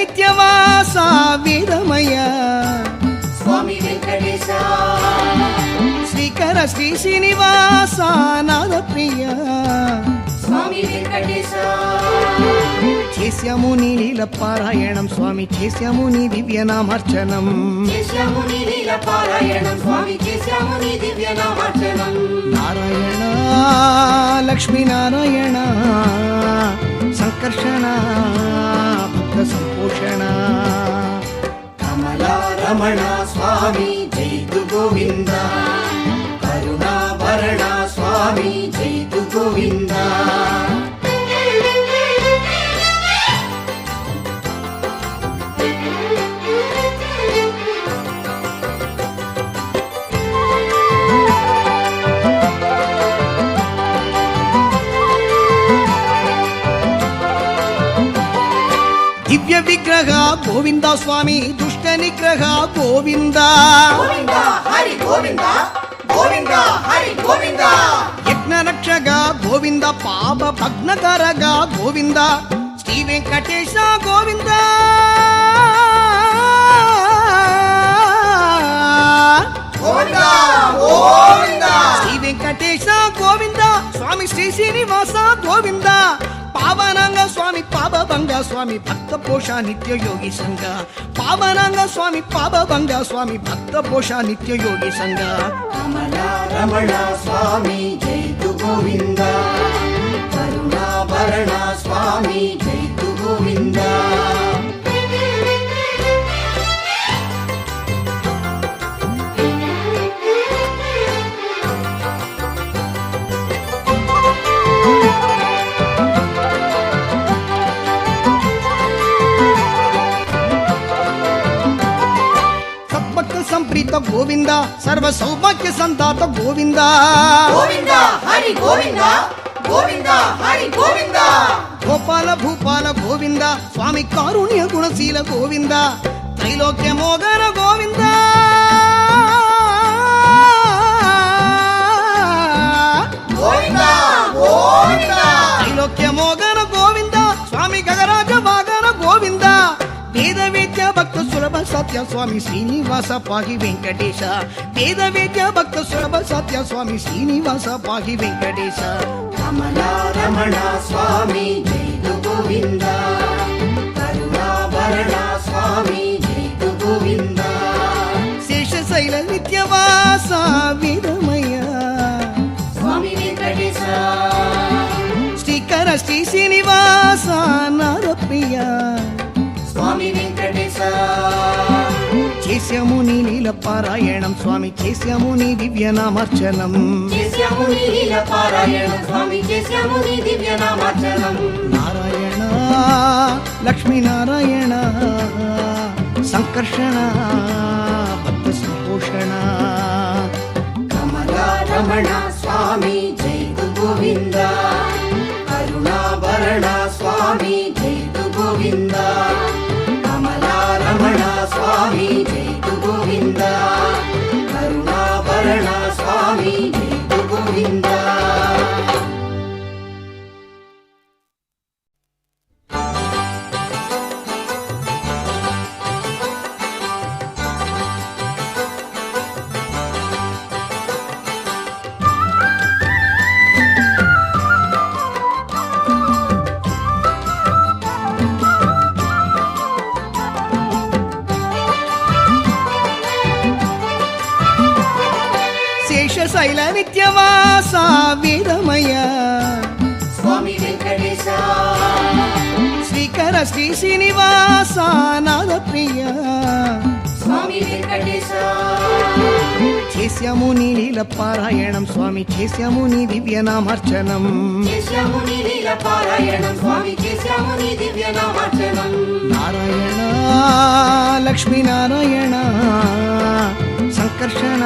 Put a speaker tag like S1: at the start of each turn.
S1: నిత్యవాస వీరమయ
S2: స్వామి వెంకటేశ
S1: శ్రీకర శ్రీ శ్రీనివాస నాద ప్రియ
S2: స్వామి వెంకటేశ
S1: చేశాము నీ లీల పారాయణం స్వామి చేశాము నీ దివ్యనామార్చనం
S2: చేశాము నీ లీల పారాయణం స్వామి చేశాము నీ దివ్యనామార్చనం
S1: నారాయణ లక్ష్మీనారాయణ సంకర్షణ భక్త సంపోషణ
S2: కమలా రమణ స్వామి జైతు గోవింద కరుణాభరణ స్వామి జైతు గోవింద
S1: దివ్య విగ్రహ గోవింద స్వామి దుష్ట నిగ్రహ గోవింద
S2: గోవింద హరి గోవింద గోవింద హరి గోవింద
S1: యజ్ఞ రక్షక గోవింద పాప భగ్నకరగ గోవింద శ్రీ వెంకటేశ గోవింద
S2: గోవింద గోవింద
S1: శ్రీ వెంకటేశ గోవింద స్వామి శ్రీ శ్రీనివాస గోవింద పావనంగ స్వామి పాపభంగ స్వామి భక్త పోష నిత్య యోగి సంగ పావనంగ స్వామి పాపభంగ స్వామి భక్త పోష నిత్య యోగి సంగ
S2: కమలా రమణ స్వామి జైతు గోవింద కరుణాభరణ స్వామి జైతు గోవింద
S1: సద్భక్త సంప్రీత గోవింద సర్వ సౌభాగ్య సందాత గోవింద
S2: గోవింద హరి గోవింద గోవింద హరి గోవింద
S1: గోపాల భూపాల గోవింద స్వామి కారుణ్య గుణశీల గోవింద త్రైలోక్య మోగన గోవింద
S2: గోవింద గోవింద
S1: త్రైలోక్య మోగన గోవింద స్వామి గగరాజ వాగన గోవింద వేద వేద్య భక్త సులభ సత్య స్వామి శ్రీనివాస పాగి వెంకటేశ వేద వేద్య భక్త సులభ సత్య స్వామి శ్రీనివాస పాగి వెంకటేశ
S2: కమలా రమణ స్వామి జైతు గోవింద కరుణాభరణ స్వామి జైతు గోవింద
S1: శేషశైల నిత్యవాస వీరమయ
S2: స్వామి వెంకటేశ
S1: శ్రీకర శ్రీ శ్రీనివాస నాద ప్రియ
S2: స్వామి వెంకటేశ
S1: చేశాము నీ లీల పారాయణం స్వామి చేశాము నీ దివ్యనామార్చనం
S2: చేశాము నీ లీల పారాయణం స్వామి చేశాము నీ దివ్యనామార్చనం
S1: నారాయణ లక్ష్మీనారాయణ సంకర్షణ భక్త సంపోషణ
S2: కమలా రమణ స్వామి జైతు గోవింద కరుణాభరణ స్వామి జైతు గోవింద కమలా రమణ స్వామి జైతు గోవింద కరుణాభరణ స్వామి జైతు గోవింద
S1: శేషశైల నిత్యవాస వీరమయ
S2: స్వామి వెంకటేశ
S1: శ్రీకర శ్రీ శ్రీనివాస నాద ప్రియ
S2: స్వామి వెంకటేశ
S1: చేశాము నీ లీల పారాయణం స్వామి చేశాము నీ దివ్యనామార్చనం
S2: చేశాము నీ లీల పారాయణం స్వామి చేశాము నీ దివ్యనామార్చనం
S1: నారాయణ లక్ష్మీనారాయణ సంకర్షణ